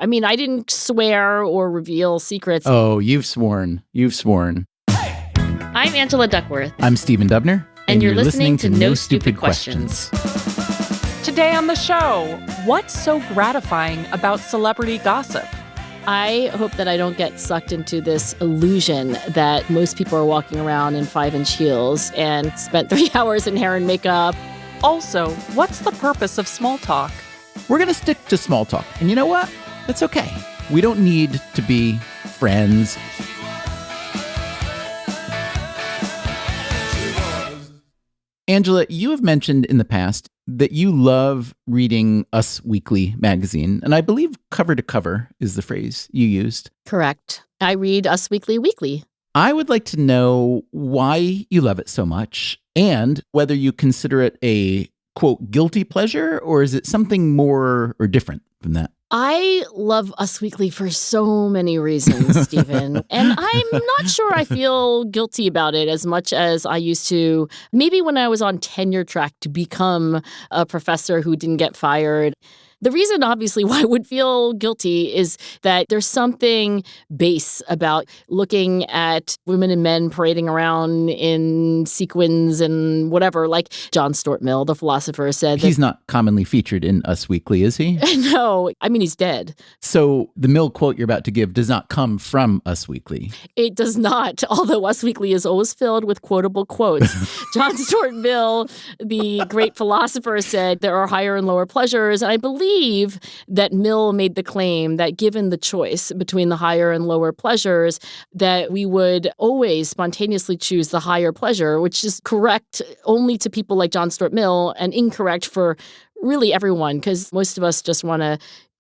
I mean, I didn't swear or reveal secrets. Oh, you've sworn. You've sworn. I'm Angela Duckworth. I'm Stephen Dubner. And you're listening to No Stupid Questions. Today on the show, what's so gratifying about celebrity gossip? I hope that I don't get sucked into this illusion that most people are walking around in 5-inch heels and spent 3 hours in hair and makeup. Also, what's the purpose of small talk? We're going to stick to small talk. And you know what? That's okay. We don't need to be friends. Angela, you have mentioned in the past that you love reading Us Weekly magazine, and I believe cover to cover is the phrase you used. Correct. I read Us Weekly weekly. I would like to know why you love it so much and whether you consider it a, quote, guilty pleasure, or is it something more or different from that? I love Us Weekly for so many reasons, Stephen. And I'm not sure I feel guilty about it as much as I used to, maybe when I was on tenure track to become a professor who didn't get fired. The reason, obviously, why I would feel guilty is that there's something base about looking at women and men parading around in sequins and whatever. Like John Stuart Mill, the philosopher, said that he's not commonly featured in Us Weekly, is he? No. I mean, he's dead. So the Mill quote you're about to give does not come from Us Weekly. It does not, although Us Weekly is always filled with quotable quotes. John Stuart Mill, the great philosopher, said there are higher and lower pleasures. And I believe that Mill made the claim that given the choice between the higher and lower pleasures, that we would always spontaneously choose the higher pleasure, which is correct only to people like John Stuart Mill and incorrect for really everyone, because most of us just want to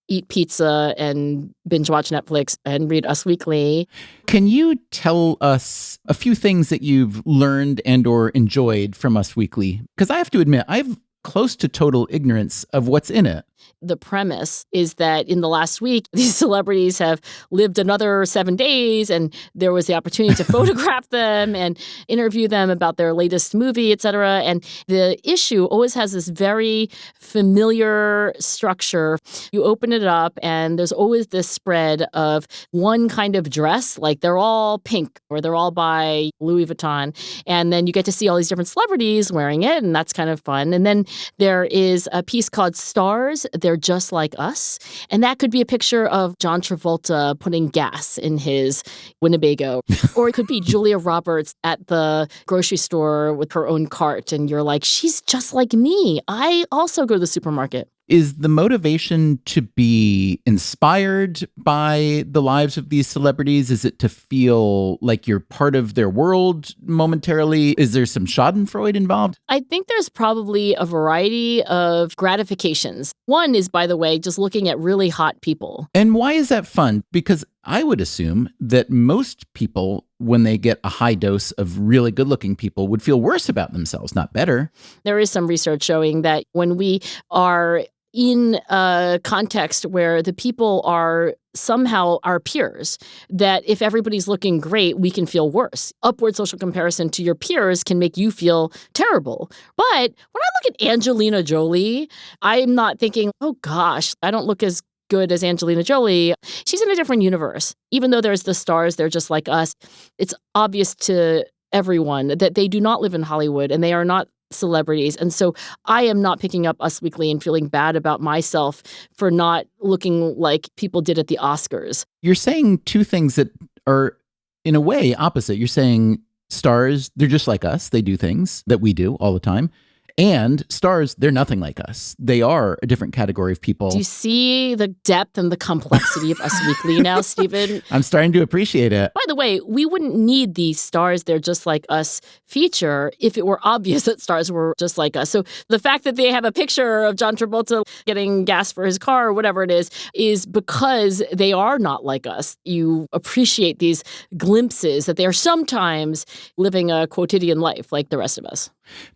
eat pizza and binge watch Netflix and read Us Weekly. Can you tell us a few things that you've learned and or enjoyed from Us Weekly? Because I have to admit, I've close to total ignorance of what's in it. The premise is that in the last week, these celebrities have lived another 7 days, and there was the opportunity to photograph them and interview them about their latest movie, et cetera. And the issue always has this very familiar structure. You open it up, and there's always this spread of one kind of dress, like they're all pink or they're all by Louis Vuitton. And then you get to see all these different celebrities wearing it, and that's kind of fun. And then there is a piece called Stars. They're just like us. And that could be a picture of John Travolta putting gas in his Winnebago. Or it could be Julia Roberts at the grocery store with her own cart. And you're like, she's just like me. I also go to the supermarket. Is the motivation to be inspired by the lives of these celebrities? Is it to feel like you're part of their world momentarily? Is there some schadenfreude involved? I think there's probably a variety of gratifications. One is, by the way, just looking at really hot people. And why is that fun? Because I would assume that most people, when they get a high dose of really good-looking people, would feel worse about themselves, not better. There is some research showing that when we are in a context where the people are somehow our peers, that if everybody's looking great, we can feel worse. Upward social comparison to your peers can make you feel terrible. But when I look at Angelina Jolie, I'm not thinking, oh gosh, I don't look as good as Angelina Jolie. She's in a different universe. Even though there's the stars, they're just like us. It's obvious to everyone that they do not live in Hollywood and they are not celebrities. And so I am not picking up Us Weekly and feeling bad about myself for not looking like people did at the Oscars. You're saying two things that are, in a way, opposite. You're saying stars, they're just like us. They do things that we do all the time. And stars, they're nothing like us. They are a different category of people. Do you see the depth and the complexity of Us Weekly now, Stephen? I'm starting to appreciate it. By the way, we wouldn't need the stars, they're just like us feature if it were obvious that stars were just like us. So the fact that they have a picture of John Travolta getting gas for his car or whatever it is because they are not like us. You appreciate these glimpses that they are sometimes living a quotidian life like the rest of us.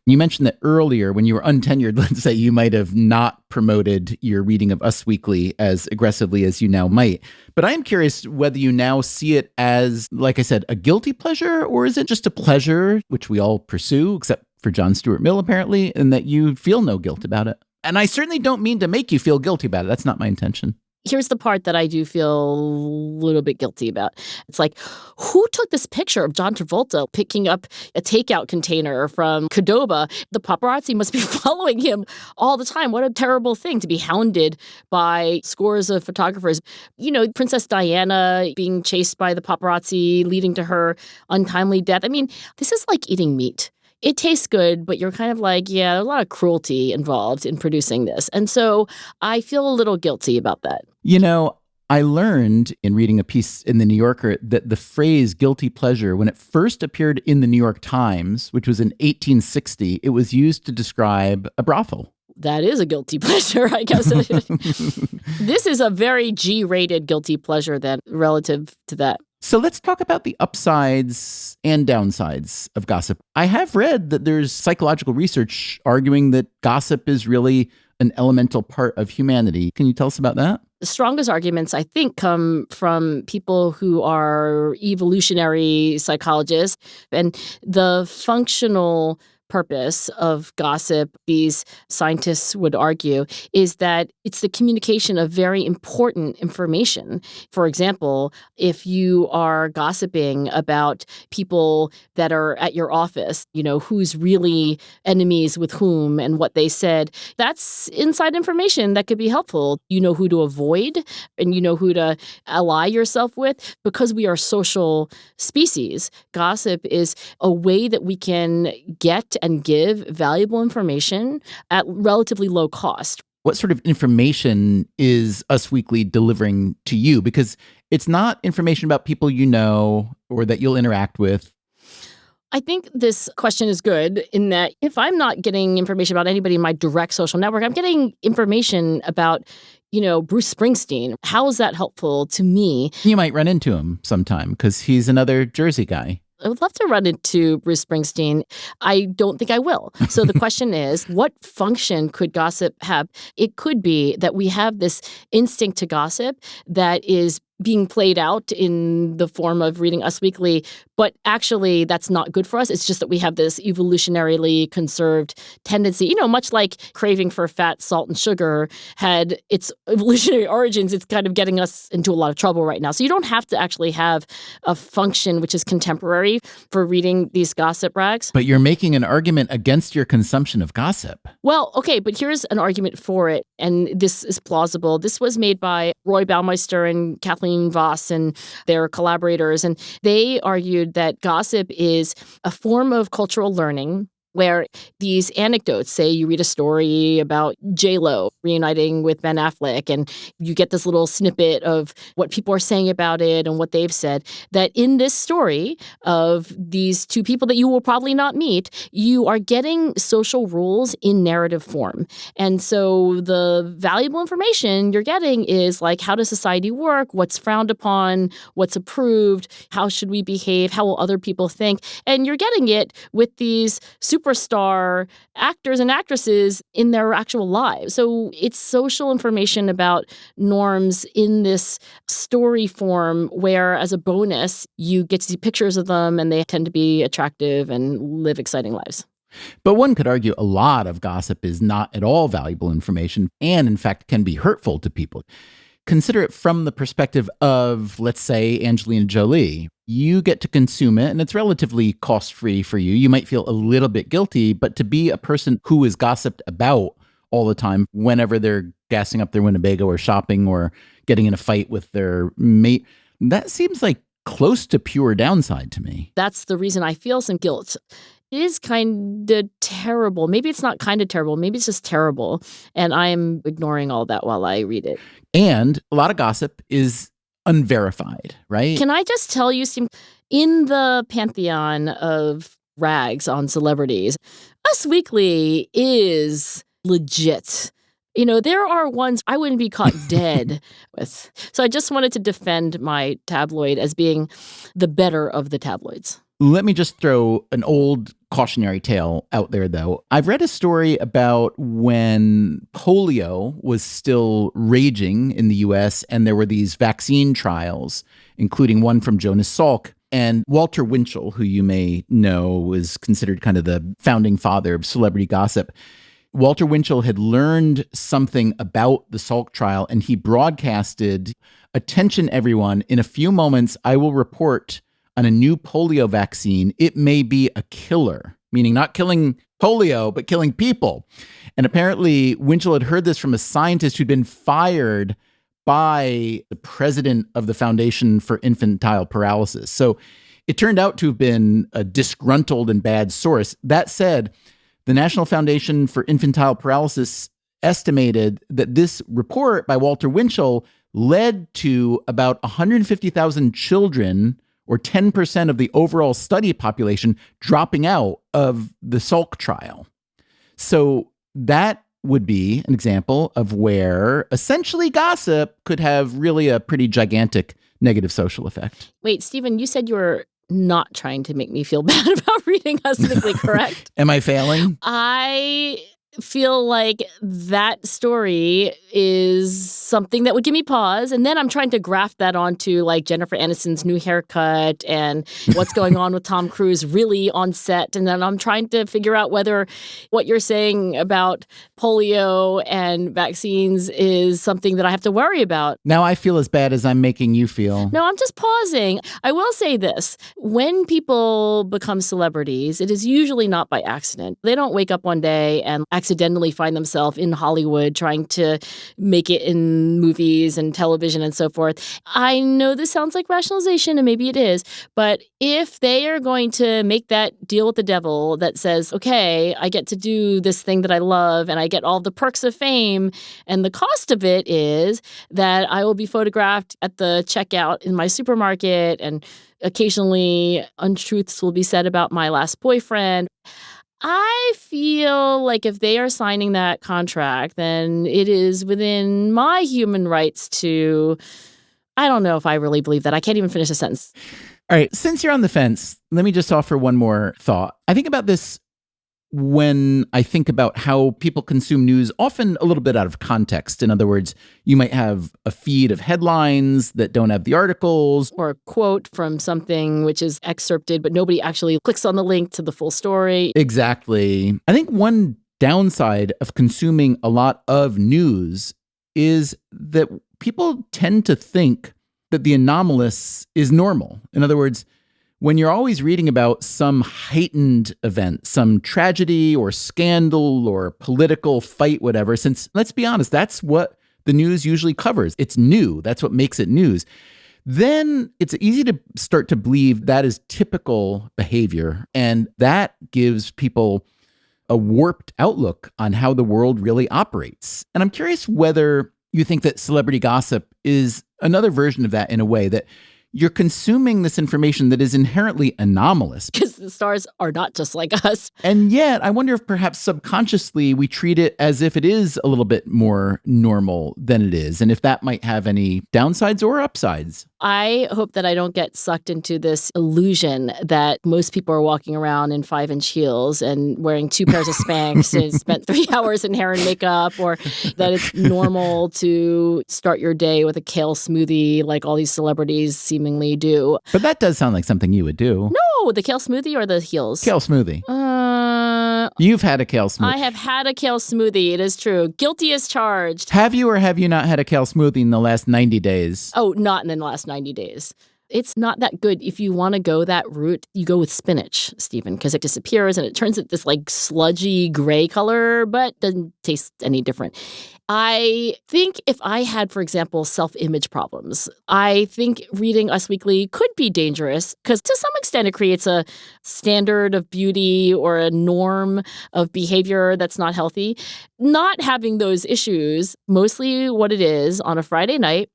You mentioned that earlier when you were untenured, let's say, you might have not promoted your reading of Us Weekly as aggressively as you now might. But I am curious whether you now see it as, like I said, a guilty pleasure, or is it just a pleasure, which we all pursue, except for John Stuart Mill, apparently, and that you feel no guilt about it? And I certainly don't mean to make you feel guilty about it. That's not my intention. Here's the part that I do feel a little bit guilty about. It's like, who took this picture of John Travolta picking up a takeout container from Qdoba? The paparazzi must be following him all the time. What a terrible thing to be hounded by scores of photographers. Princess Diana being chased by the paparazzi, leading to her untimely death. I mean, this is like eating meat. It tastes good, but you're kind of like, yeah, a lot of cruelty involved in producing this. And so I feel a little guilty about that. I learned in reading a piece in The New Yorker that the phrase guilty pleasure, when it first appeared in the New York Times, which was in 1860, it was used to describe a brothel. That is a guilty pleasure, I guess. This is a very G-rated guilty pleasure then, relative to that. So let's talk about the upsides and downsides of gossip. I have read that there's psychological research arguing that gossip is really an elemental part of humanity. Can you tell us about that? The strongest arguments, I think, come from people who are evolutionary psychologists, and the functional purpose of gossip, these scientists would argue, is that it's the communication of very important information. For example, if you are gossiping about people that are at your office, who's really enemies with whom and what they said, that's inside information that could be helpful. You know who to avoid and you know who to ally yourself with. Because we are social species, gossip is a way that we can get and give valuable information at relatively low cost. What sort of information is Us Weekly delivering to you? Because it's not information about people you know or that you'll interact with. I think this question is good in that if I'm not getting information about anybody in my direct social network, I'm getting information about, Bruce Springsteen. How is that helpful to me? You might run into him sometime because he's another Jersey guy. I would love to run into Bruce Springsteen. I don't think I will. So the question is, what function could gossip have? It could be that we have this instinct to gossip that is being played out in the form of reading Us Weekly, but actually that's not good for us. It's just that we have this evolutionarily conserved tendency, much like craving for fat, salt, and sugar had its evolutionary origins. It's kind of getting us into a lot of trouble right now. So you don't have to actually have a function which is contemporary for reading these gossip rags. But you're making an argument against your consumption of gossip. Well, okay, but here's an argument for it, and this is plausible. This was made by Roy Baumeister and Kathleen Voss and their collaborators, and they argued that gossip is a form of cultural learning where these anecdotes, say you read a story about J-Lo reuniting with Ben Affleck, and you get this little snippet of what people are saying about it and what they've said, that in this story of these two people that you will probably not meet, you are getting social rules in narrative form. And so the valuable information you're getting is like, how does society work? What's frowned upon? What's approved? How should we behave? How will other people think? And you're getting it with these superstar actors and actresses in their actual lives. So it's social information about norms in this story form where, as a bonus, you get to see pictures of them and they tend to be attractive and live exciting lives. But one could argue a lot of gossip is not at all valuable information and, in fact, can be hurtful to people. Consider it from the perspective of, let's say, Angelina Jolie. You get to consume it, and it's relatively cost-free for you. You might feel a little bit guilty, but to be a person who is gossiped about all the time, whenever they're gassing up their Winnebago or shopping or getting in a fight with their mate, that seems like close to pure downside to me. That's the reason I feel some guilt. It is kind of terrible. Maybe it's not kind of terrible. Maybe it's just terrible. And I am ignoring all that while I read it. And a lot of gossip is unverified, right? Can I just tell you, Steve, in the pantheon of rags on celebrities, Us Weekly is legit. There are ones I wouldn't be caught dead with. So I just wanted to defend my tabloid as being the better of the tabloids. Let me just throw an old cautionary tale out there, though. I've read a story about when polio was still raging in the U.S., and there were these vaccine trials, including one from Jonas Salk. And Walter Winchell, who you may know, was considered kind of the founding father of celebrity gossip, Walter Winchell had learned something about the Salk trial, and he broadcasted, "Attention, everyone. In a few moments, I will report on a new polio vaccine. It may be a killer," meaning not killing polio, but killing people. And apparently, Winchell had heard this from a scientist who'd been fired by the president of the Foundation for Infantile Paralysis. So it turned out to have been a disgruntled and bad source. That said, the National Foundation for Infantile Paralysis estimated that this report by Walter Winchell led to about 150,000 children, or 10% of the overall study population, dropping out of the Salk trial. So that would be an example of where essentially gossip could have really a pretty gigantic negative social effect. Wait, Stephen, you said you were not trying to make me feel bad about reading Us Weekly, correct? Am I failing? I feel like that story is something that would give me pause. And then I'm trying to graft that onto like Jennifer Aniston's new haircut and what's going on with Tom Cruise really on set. And then I'm trying to figure out whether what you're saying about polio and vaccines is something that I have to worry about. Now I feel as bad as I'm making you feel. No, I'm just pausing. I will say this. When people become celebrities, it is usually not by accident. They don't wake up one day and accidentally find themselves in Hollywood trying to make it in movies and television and so forth. I know this sounds like rationalization, and maybe it is, but if they are going to make that deal with the devil that says, okay, I get to do this thing that I love and I get all the perks of fame, and the cost of it is that I will be photographed at the checkout in my supermarket and occasionally untruths will be said about my last boyfriend. I feel like if they are signing that contract, then it is within my human rights to, I don't know if I really believe that. I can't even finish a sentence. All right. Since you're on the fence, let me just offer one more thought. I think about this when I think about how people consume news, often a little bit out of context. In other words, you might have a feed of headlines that don't have the articles. Or a quote from something which is excerpted, but nobody actually clicks on the link to the full story. Exactly. I think one downside of consuming a lot of news is that people tend to think that the anomalous is normal. In other words, when you're always reading about some heightened event, some tragedy or scandal or political fight, whatever, since, let's be honest, that's what the news usually covers. It's new. That's what makes it news. Then it's easy to start to believe that is typical behavior. And that gives people a warped outlook on how the world really operates. And I'm curious whether you think that celebrity gossip is another version of that, in a way that you're consuming this information that is inherently anomalous. Because the stars are not just like us. And yet, I wonder if perhaps subconsciously we treat it as if it is a little bit more normal than it is, and if that might have any downsides or upsides. I hope that I don't get sucked into this illusion that most people are walking around in 5-inch heels and wearing 2 pairs of Spanx and spent 3 hours in hair and makeup, or that it's normal to start your day with a kale smoothie like all these celebrities seemingly do. But that does sound like something you would do. No, the kale smoothie or the heels? Kale smoothie. You've had a kale smoothie. I have had a kale smoothie. It is true. Guilty as charged. Have you or have you not had a kale smoothie in the last 90 days? Oh, not in the last 90 days. It's not that good. If you want to go that route, you go with spinach, Stephen, because it disappears and it turns it this like sludgy gray color, but doesn't taste any different. I think if I had, for example, self-image problems, I think reading Us Weekly could be dangerous because to some extent it creates a standard of beauty or a norm of behavior that's not healthy. Not having those issues, mostly what it is on a Friday night,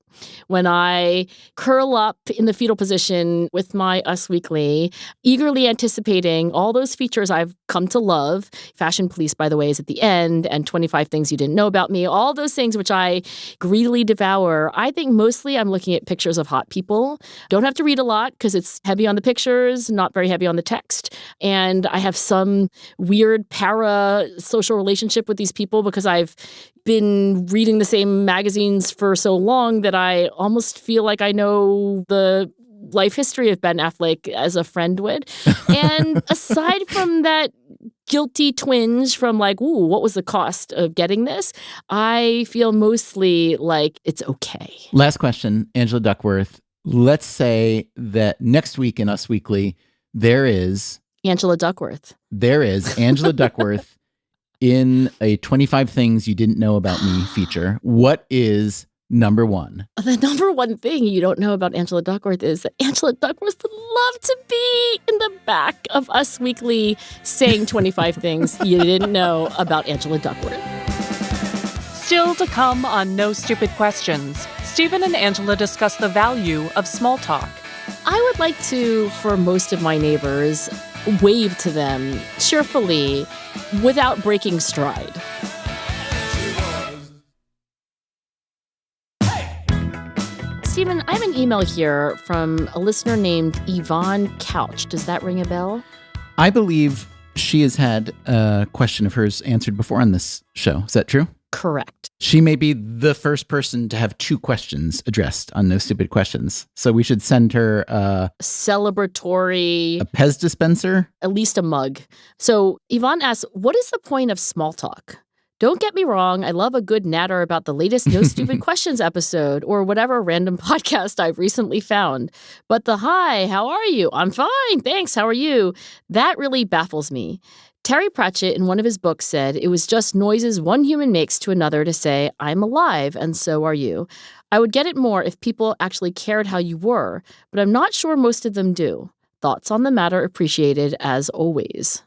when I curl up in the fetal position with my Us Weekly, eagerly anticipating all those features I've come to love. Fashion Police, by the way, is at the end, and 25 Things You Didn't Know About Me, all those things which I greedily devour. I think mostly I'm looking at pictures of hot people. Don't have to read a lot because it's heavy on the pictures, not very heavy on the text. And I have some weird para-social relationship with these people because I've been reading the same magazines for so long that I almost feel like I know the life history of Ben Affleck as a friend would. And aside from that guilty twinge from like, ooh, what was the cost of getting this? I feel mostly like it's okay. Last question, Angela Duckworth. Let's say that next week in Us Weekly, there is Angela Duckworth in a 25 Things You Didn't Know About Me feature. What is number one? The number one thing you don't know about Angela Duckworth is that Angela Duckworth would love to be in the back of Us Weekly saying 25 things you didn't know about Angela Duckworth. Still to come on No Stupid Questions, Stephen and Angela discuss the value of small talk. I would like to, for most of my neighbors, wave to them cheerfully without breaking stride. Stephen, I have an email here from a listener named Yvonne Couch. Does that ring a bell? I believe she has had a question of hers answered before on this show. Is that true? Correct. She may be the first person to have 2 questions addressed on No Stupid Questions. So we should send her a Pez dispenser? At least a mug. So Yvonne asks, what is the point of small talk? Don't get me wrong, I love a good natter about the latest No Stupid Questions episode or whatever random podcast I've recently found. But the hi, how are you? I'm fine, thanks, how are you? That really baffles me. Terry Pratchett, in one of his books, said it was just noises one human makes to another to say, I'm alive, and so are you. I would get it more if people actually cared how you were, but I'm not sure most of them do. Thoughts on the matter appreciated, as always.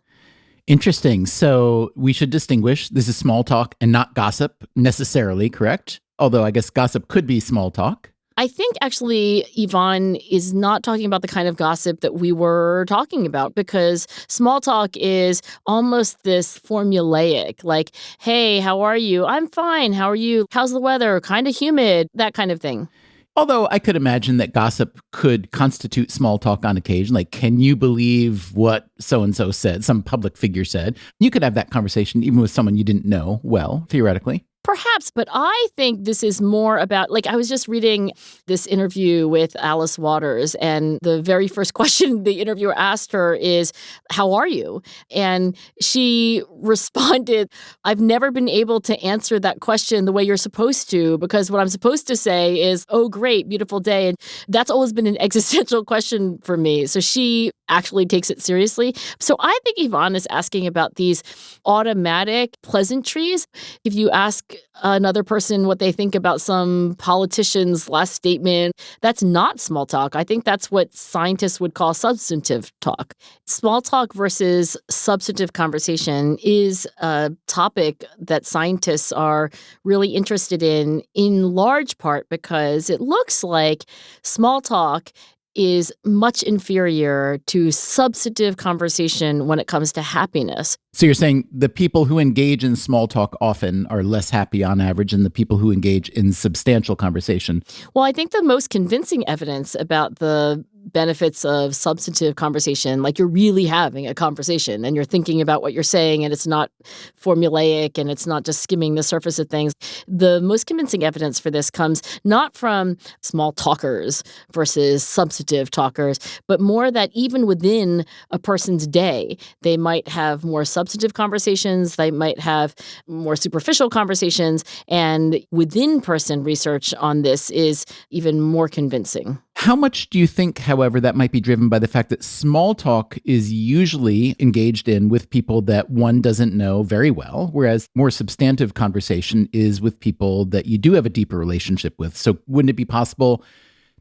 Interesting. So we should distinguish. This is small talk and not gossip necessarily, correct? Although I guess gossip could be small talk. I think actually Yvonne is not talking about the kind of gossip that we were talking about, because small talk is almost this formulaic, like, hey, how are you? I'm fine. How are you? How's the weather? Kind of humid, that kind of thing. Although I could imagine that gossip could constitute small talk on occasion. Like, can you believe what so-and-so said, some public figure said? You could have that conversation even with someone you didn't know well, theoretically. Perhaps, but I think this is more about, like, I was just reading this interview with Alice Waters, and the very first question the interviewer asked her is, how are you? And she responded, I've never been able to answer that question the way you're supposed to, because what I'm supposed to say is, oh, great, beautiful day. And that's always been an existential question for me. So she actually takes it seriously. So I think Yvonne is asking about these automatic pleasantries. If you ask another person what they think about some politician's last statement, that's not small talk. I think that's what scientists would call substantive talk. Small talk versus substantive conversation is a topic that scientists are really interested in large part because it looks like small talk is much inferior to substantive conversation when it comes to happiness. So you're saying the people who engage in small talk often are less happy on average than the people who engage in substantial conversation? Well, I think the most convincing evidence about the benefits of substantive conversation, like you're really having a conversation and you're thinking about what you're saying and it's not formulaic and it's not just skimming the surface of things. The most convincing evidence for this comes not from small talkers versus substantive talkers, but more that even within a person's day, they might have more substantive conversations, they might have more superficial conversations, and within-person research on this is even more convincing. How much do you think, however, that might be driven by the fact that small talk is usually engaged in with people that one doesn't know very well, whereas more substantive conversation is with people that you do have a deeper relationship with? So wouldn't it be possible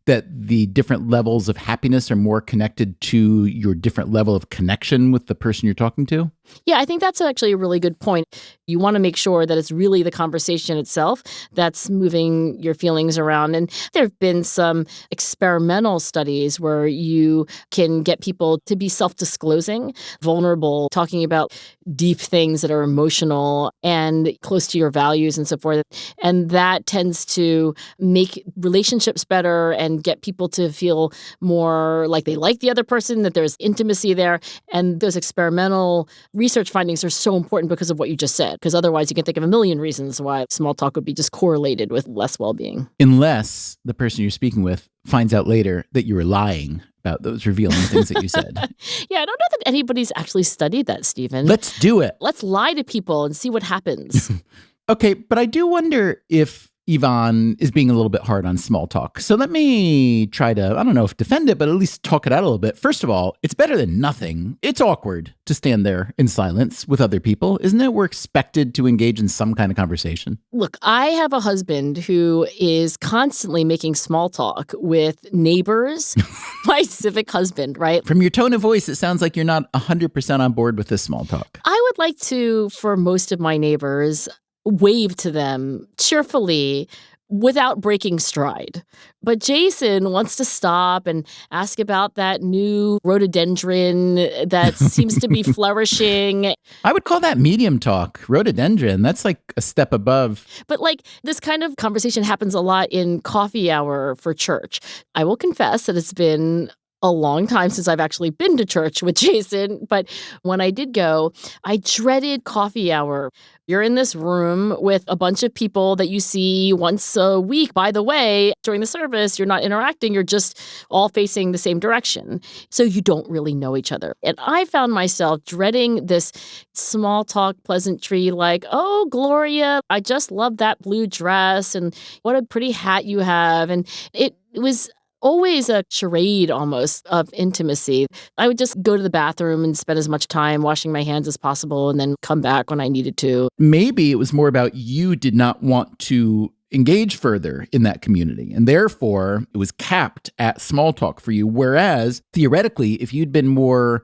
that the different levels of happiness are more connected to your different level of connection with the person you're talking to? Yeah, I think that's actually a really good point. You want to make sure that it's really the conversation itself that's moving your feelings around. And there have been some experimental studies where you can get people to be self-disclosing, vulnerable, talking about deep things that are emotional and close to your values and so forth. And that tends to make relationships better and and get people to feel more like they like the other person, that there's intimacy there. And those experimental research findings are so important because of what you just said, because otherwise you can think of a million reasons why small talk would be just correlated with less well-being. Unless the person you're speaking with finds out later that you were lying about those revealing things that you said. Yeah, I don't know that anybody's actually studied that, Stephen. Let's do it. Let's lie to people and see what happens. Okay, but I do wonder if Yvonne is being a little bit hard on small talk. So let me try to, I don't know if defend it, but at least talk it out a little bit. First of all, it's better than nothing. It's awkward to stand there in silence with other people, isn't it? We're expected to engage in some kind of conversation. Look, I have a husband who is constantly making small talk with neighbors, my civic husband, right? From your tone of voice, it sounds like you're not 100% on board with this small talk. I would like to, for most of my neighbors, wave to them cheerfully without breaking stride. But Jason wants to stop and ask about that new rhododendron that seems to be flourishing. I would call that medium talk. Rhododendron, that's like a step above. But like this kind of conversation happens a lot in coffee hour for church. I will confess that it's been a long time since I've actually been to church with Jason. But when I did go, I dreaded coffee hour. You're in this room with a bunch of people that you see once a week. By the way, during the service, you're not interacting. You're just all facing the same direction. So you don't really know each other. And I found myself dreading this small talk pleasantry like, oh, Gloria, I just love that blue dress. And what a pretty hat you have. And it was always a charade almost of intimacy. I would just go to the bathroom and spend as much time washing my hands as possible and then come back when I needed to. Maybe it was more about you did not want to engage further in that community. And therefore, it was capped at small talk for you. Whereas theoretically, if you'd been more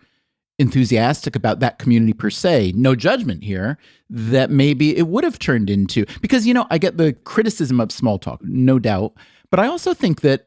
enthusiastic about that community per se, no judgment here, that maybe it would have turned into, because, you know, I get the criticism of small talk, no doubt. But I also think that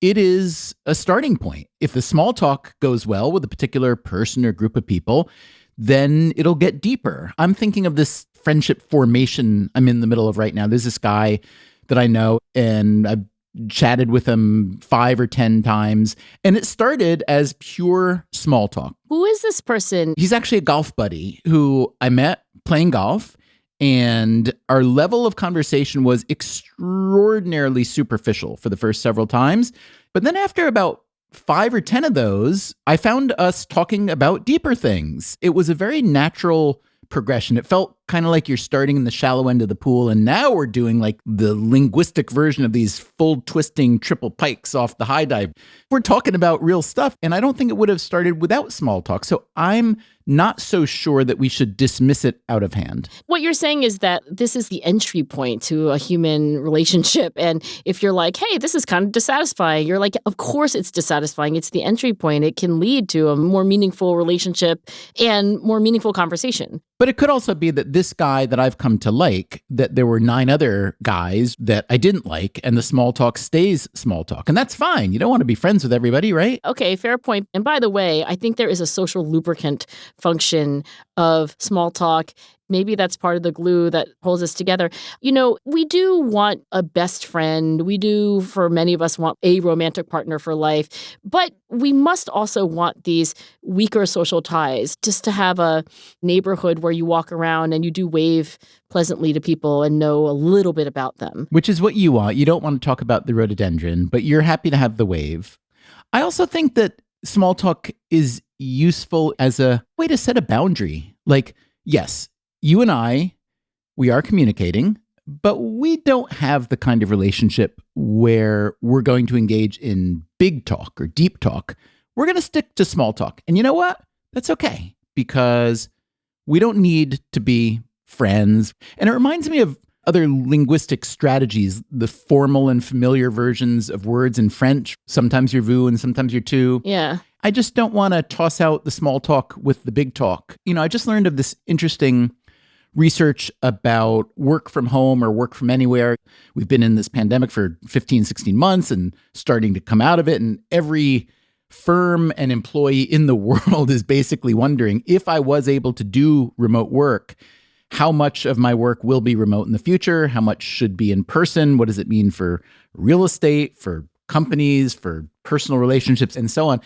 it is a starting point. If the small talk goes well with a particular person or group of people, then it'll get deeper. I'm thinking of this friendship formation I'm in the middle of right now. There's this guy that I know, and I've chatted with him 5 or 10 times, and it started as pure small talk. Who is this person? He's actually a golf buddy who I met playing golf. And our level of conversation was extraordinarily superficial for the first several times. But then after about 5 or 10 of those, I found us talking about deeper things. It was a very natural progression. It felt kind of like you're starting in the shallow end of the pool, and now we're doing like the linguistic version of these full twisting triple pikes off the high dive. We're talking about real stuff, and I don't think it would have started without small talk. So I'm not so sure that we should dismiss it out of hand. What you're saying is that this is the entry point to a human relationship. And if you're like, hey, this is kind of dissatisfying, you're like, of course it's dissatisfying. It's the entry point. It can lead to a more meaningful relationship and more meaningful conversation. But it could also be that this guy that I've come to like, that there were 9 other guys that I didn't like, and the small talk stays small talk. And that's fine. You don't want to be friends with everybody, right? Okay, fair point. And by the way, I think there is a social lubricant function of small talk. Maybe that's part of the glue that holds us together. You know, we do want a best friend. We do, for many of us, want a romantic partner for life. But we must also want these weaker social ties, just to have a neighborhood where you walk around and you do wave pleasantly to people and know a little bit about them. Which is what you want. You don't want to talk about the rhododendron, but you're happy to have the wave. I also think that small talk is useful as a way to set a boundary. Like, yes, you and I, we are communicating, but we don't have the kind of relationship where we're going to engage in big talk or deep talk. We're going to stick to small talk. And you know what? That's okay, because we don't need to be friends. And it reminds me of other linguistic strategies, the formal and familiar versions of words in French. Sometimes you're vous and sometimes you're tu. Yeah. I just don't want to toss out the small talk with the big talk. You know, I just learned of this interesting research about work from home or work from anywhere. We've been in this pandemic for 15, 16 months and starting to come out of it. And every firm and employee in the world is basically wondering, if I was able to do remote work, how much of my work will be remote in the future? How much should be in person? What does it mean for real estate, for companies, for personal relationships, and so on.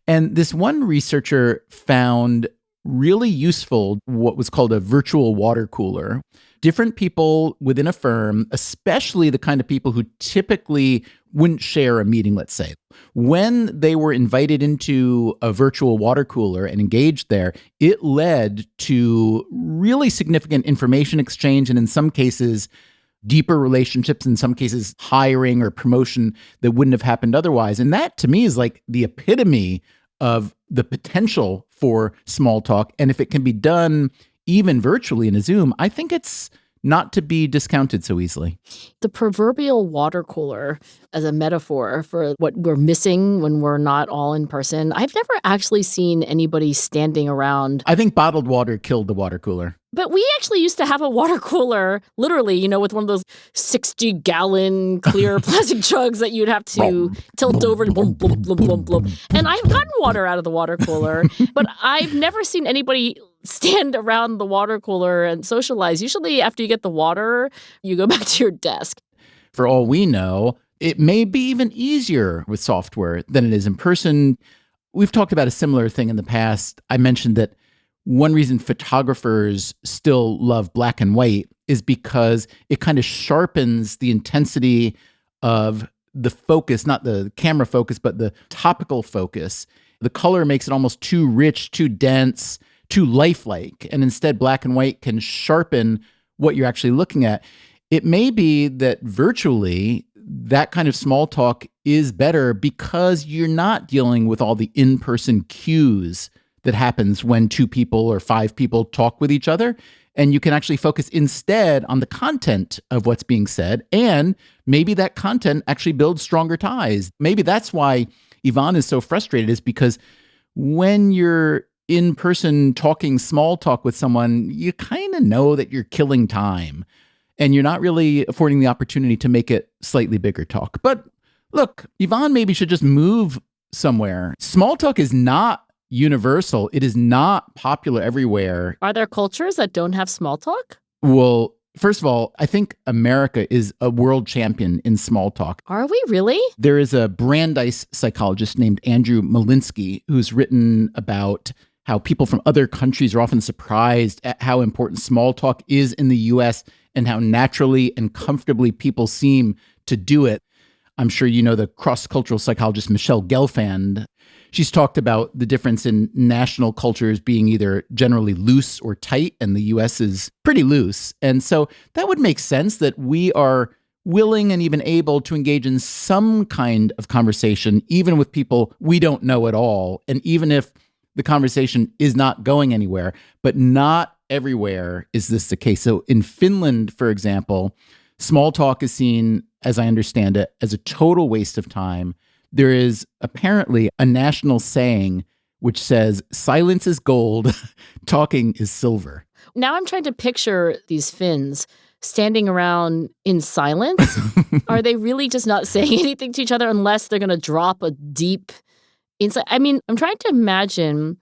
And this one researcher found really useful what was called a virtual water cooler. Different people within a firm, especially the kind of people who typically wouldn't share a meeting, let's say, when they were invited into a virtual water cooler and engaged there, it led to really significant information exchange, and in some cases, deeper relationships, in some cases, hiring or promotion that wouldn't have happened otherwise. And that, to me, is like the epitome of the potential for small talk. And if it can be done even virtually in a Zoom, I think it's not to be discounted so easily. The proverbial water cooler as a metaphor for what we're missing when we're not all in person. I've never actually seen anybody standing around. I think bottled water killed the water cooler. But we actually used to have a water cooler, literally, with one of those 60-gallon clear plastic jugs that you'd have to tilt over and boom, boom, boom, boom, boom. And I've gotten water out of the water cooler, but I've never seen anybody stand around the water cooler and socialize. Usually after you get the water, you go back to your desk. For all we know, it may be even easier with software than it is in person. We've talked about a similar thing in the past. I mentioned that one reason photographers still love black and white is because it kind of sharpens the intensity of the focus, not the camera focus, but the topical focus. The color makes it almost too rich, too dense, too lifelike. And instead, black and white can sharpen what you're actually looking at. It may be that virtually, that kind of small talk is better because you're not dealing with all the in-person cues that happens when 2 people or 5 people talk with each other. And you can actually focus instead on the content of what's being said. And maybe that content actually builds stronger ties. Maybe that's why Yvonne is so frustrated, is because when you're in person talking small talk with someone, you kind of know that you're killing time and you're not really affording the opportunity to make it slightly bigger talk. But look, Yvonne maybe should just move somewhere. Small talk is not universal. It is not popular everywhere. Are there cultures that don't have small talk? Well, first of all, I think America is a world champion in small talk. Are we really? There is a Brandeis psychologist named Andrew Malinsky who's written about how people from other countries are often surprised at how important small talk is in the U.S. and how naturally and comfortably people seem to do it. I'm sure you know the cross-cultural psychologist Michelle Gelfand. She's talked about the difference in national cultures being either generally loose or tight, and the U.S. is pretty loose. And so that would make sense that we are willing and even able to engage in some kind of conversation, even with people we don't know at all, and even if the conversation is not going anywhere. But not everywhere is this the case. So in Finland, for example, small talk is seen, as I understand it, as a total waste of time. There is apparently a national saying which says, silence is gold, talking is silver. Now I'm trying to picture these Finns standing around in silence. Are they really just not saying anything to each other unless they're going to drop a deep insight? I mean, I'm trying to imagine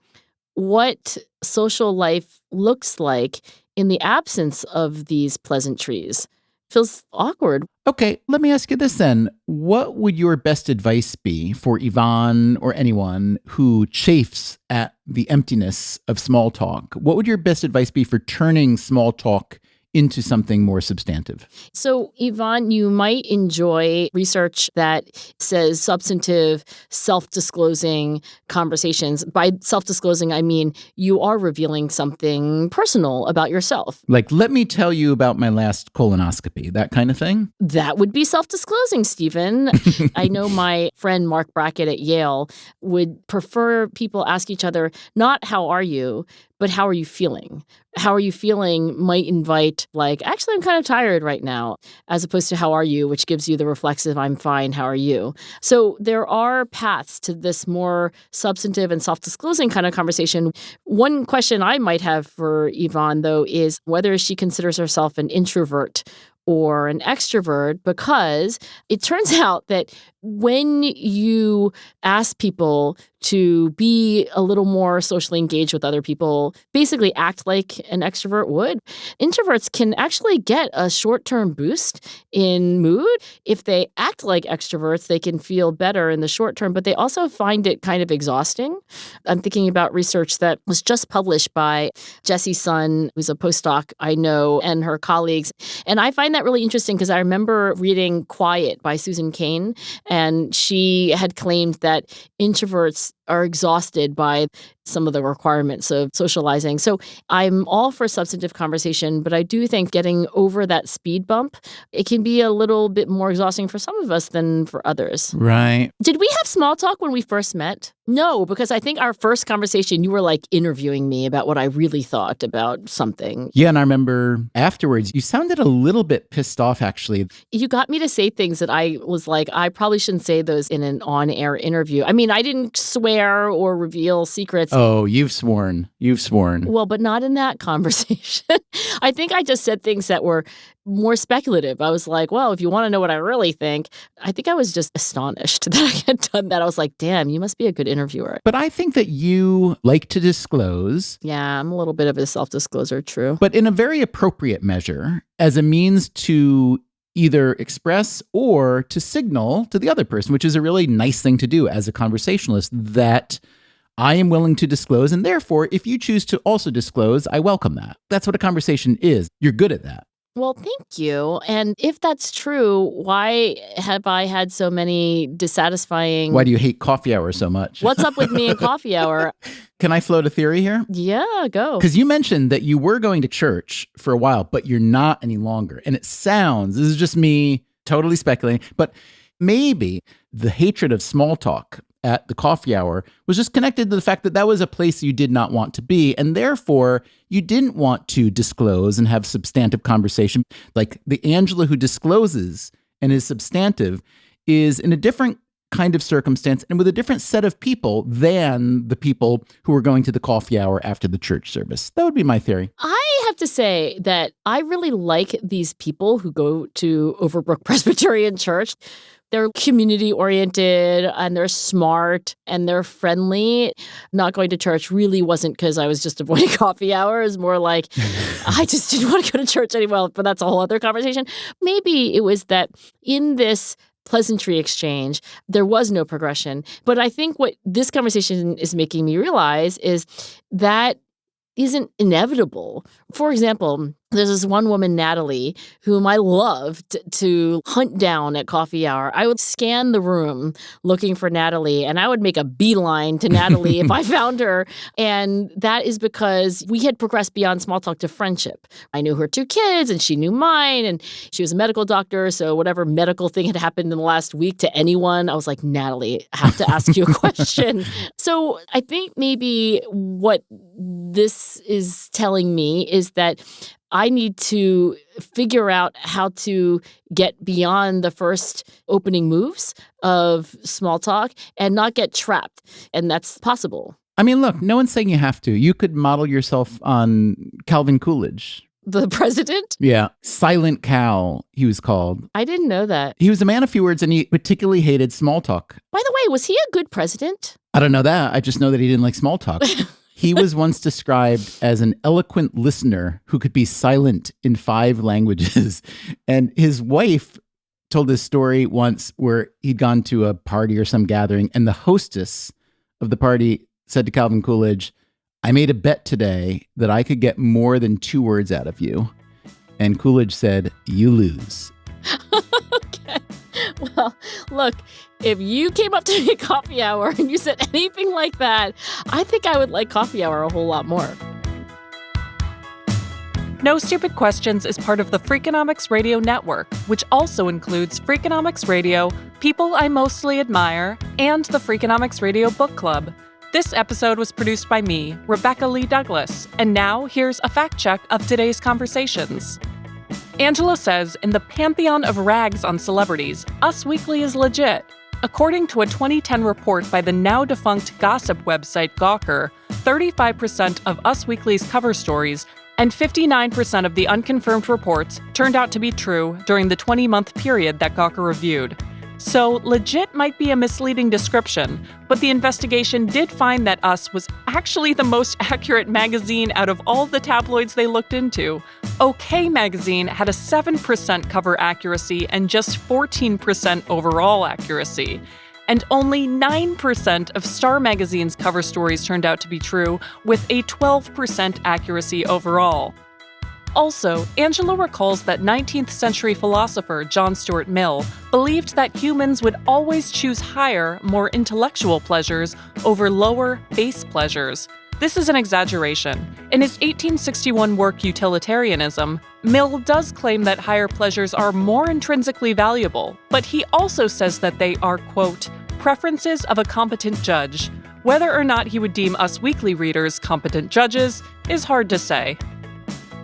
what social life looks like in the absence of these pleasantries. Feels awkward. Okay, let me ask you this then. What would your best advice be for Yvonne or anyone who chafes at the emptiness of small talk? What would your best advice be for turning small talk into something more substantive? So, Yvonne, you might enjoy research that says substantive, self-disclosing conversations. By self-disclosing, I mean you are revealing something personal about yourself. Like, let me tell you about my last colonoscopy, that kind of thing? That would be self-disclosing, Stephen. I know my friend Mark Brackett at Yale would prefer people ask each other, not how are you, but how are you feeling? How are you feeling might invite, like, actually, I'm kind of tired right now, as opposed to how are you, which gives you the reflexive, I'm fine, how are you? So there are paths to this more substantive and self-disclosing kind of conversation. One question I might have for Yvonne, though, is whether she considers herself an introvert or an extrovert, because it turns out that when you ask people to be a little more socially engaged with other people, basically act like an extrovert would, introverts can actually get a short-term boost in mood. If they act like extroverts, they can feel better in the short term, but they also find it kind of exhausting. I'm thinking about research that was just published by Jessie Sun, who's a postdoc I know, and her colleagues. And I find that really interesting because I remember reading Quiet by Susan Cain, and she had claimed that introverts are exhausted by some of the requirements of socializing. So I'm all for substantive conversation, but I do think getting over that speed bump, it can be a little bit more exhausting for some of us than for others. Right. Did we have small talk when we first met? No, because I think our first conversation, you were like interviewing me about what I really thought about something. Yeah, and I remember afterwards, you sounded a little bit pissed off, actually. You got me to say things that I was like, I probably shouldn't say those in an on-air interview. I mean, I didn't swear or reveal secrets. Oh, you've sworn. You've sworn. Well, but not in that conversation. I think I just said things that were more speculative. I was like, well, if you want to know what I really think, I think I was just astonished that I had done that. I was like, damn, you must be a good interviewer. But I think that you like to disclose. Yeah, I'm a little bit of a self-disclosure, true. But in a very appropriate measure, as a means to either express or to signal to the other person, which is a really nice thing to do as a conversationalist, that I am willing to disclose. And therefore, if you choose to also disclose, I welcome that. That's what a conversation is. You're good at that. Well, thank you. And if that's true, why have I had so many dissatisfying... Why do you hate coffee hour so much? What's up with me and coffee hour? Can I float a theory here? Yeah, go. Because you mentioned that you were going to church for a while, but you're not any longer. And it sounds, this is just me totally speculating, but maybe the hatred of small talk at the coffee hour was just connected to the fact that that was a place you did not want to be. And therefore, you didn't want to disclose and have substantive conversation. Like the Angela who discloses and is substantive is in a different kind of circumstance and with a different set of people than the people who are going to the coffee hour after the church service. That would be my theory. I have to say that I really like these people who go to Overbrook Presbyterian Church. They're community-oriented, and they're smart, and they're friendly. Not going to church really wasn't because I was just avoiding coffee hours. More like I just didn't want to go to church anymore, but that's a whole other conversation. Maybe it was that in this pleasantry exchange, there was no progression. But I think what this conversation is making me realize is that isn't inevitable. For example, there's this one woman, Natalie, whom I loved to hunt down at coffee hour. I would scan the room looking for Natalie, and I would make a beeline to Natalie if I found her. And that is because we had progressed beyond small talk to friendship. I knew her 2 kids, and she knew mine, and she was a medical doctor, so whatever medical thing had happened in the last week to anyone, I was like, Natalie, I have to ask you a question. So I think maybe what this is telling me is that I need to figure out how to get beyond the first opening moves of small talk and not get trapped. And that's possible. I mean, look, no one's saying you have to. You could model yourself on Calvin Coolidge. The president? Yeah. Silent Cal, he was called. I didn't know that. He was a man of few words, and he particularly hated small talk. By the way, was he a good president? I don't know that. I just know that he didn't like small talk. He was once described as an eloquent listener who could be silent in 5 languages. And his wife told this story once where he'd gone to a party or some gathering, and the hostess of the party said to Calvin Coolidge, "I made a bet today that I could get more than 2 words out of you." And Coolidge said, "You lose." Okay. Well, look, if you came up to me at coffee hour and you said anything like that, I think I would like coffee hour a whole lot more. No Stupid Questions is part of the Freakonomics Radio Network, which also includes Freakonomics Radio, People I Mostly Admire, and the Freakonomics Radio Book Club. This episode was produced by me, Rebecca Lee Douglas, and now here's a fact check of today's conversations. Angela says, in the pantheon of rags on celebrities, Us Weekly is legit. According to a 2010 report by the now-defunct gossip website Gawker, 35% of Us Weekly's cover stories and 59% of the unconfirmed reports turned out to be true during the 20-month period that Gawker reviewed. So legit might be a misleading description, but the investigation did find that Us was actually the most accurate magazine out of all the tabloids they looked into. OK magazine had a 7% cover accuracy and just 14% overall accuracy. And only 9% of Star magazine's cover stories turned out to be true, with a 12% accuracy overall. Also, Angela recalls that 19th century philosopher John Stuart Mill believed that humans would always choose higher, more intellectual pleasures over lower, base pleasures. This is an exaggeration. In his 1861 work Utilitarianism, Mill does claim that higher pleasures are more intrinsically valuable, but he also says that they are, quote, preferences of a competent judge. Whether or not he would deem Us Weekly readers competent judges is hard to say.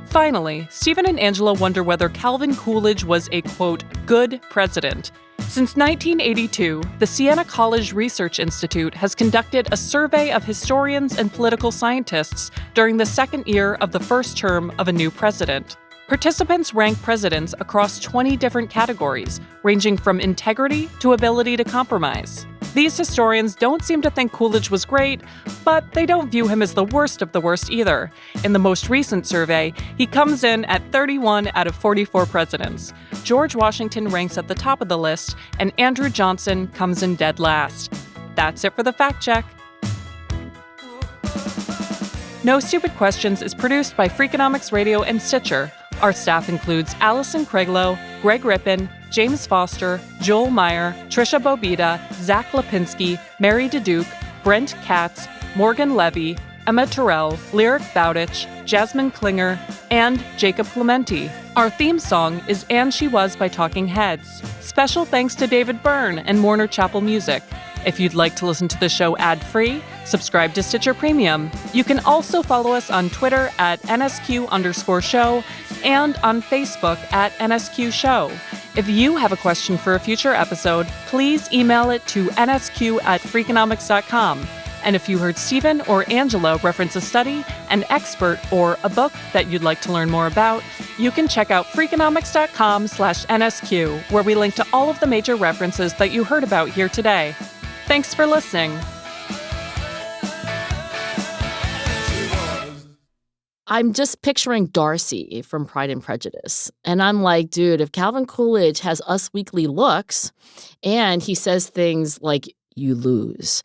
Finally, Stephen and Angela wonder whether Calvin Coolidge was a, quote, good president. Since 1982, the Siena College Research Institute has conducted a survey of historians and political scientists during the second year of the first term of a new president. Participants rank presidents across 20 different categories, ranging from integrity to ability to compromise. These historians don't seem to think Coolidge was great, but they don't view him as the worst of the worst either. In the most recent survey, he comes in at 31 out of 44 presidents. George Washington ranks at the top of the list, and Andrew Johnson comes in dead last. That's it for the fact check. No Stupid Questions is produced by Freakonomics Radio and Stitcher. Our staff includes Allison Craiglow, Greg Rippin, James Foster, Joel Meyer, Trisha Bobita, Zach Lipinski, Mary DeDuke, Brent Katz, Morgan Levy, Emma Terrell, Lyric Bowditch, Jasmine Klinger, and Jacob Clementi. Our theme song is And She Was by Talking Heads. Special thanks to David Byrne and Warner Chappell Music. If you'd like to listen to the show ad-free, subscribe to Stitcher Premium. You can also follow us on Twitter at NSQ_show and on Facebook at NSQ Show. If you have a question for a future episode, please email it to nsq@freakonomics.com. And if you heard Stephen or Angela reference a study, an expert, or a book that you'd like to learn more about, you can check out freakonomics.com/NSQ, where we link to all of the major references that you heard about here today. Thanks for listening. I'm just picturing Darcy from Pride and Prejudice. And I'm like, dude, if Calvin Coolidge has Us Weekly looks and he says things like, you lose,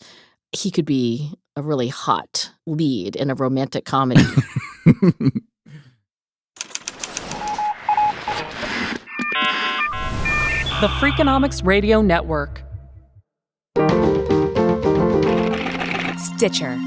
he could be a really hot lead in a romantic comedy. The Freakonomics Radio Network. Stitcher.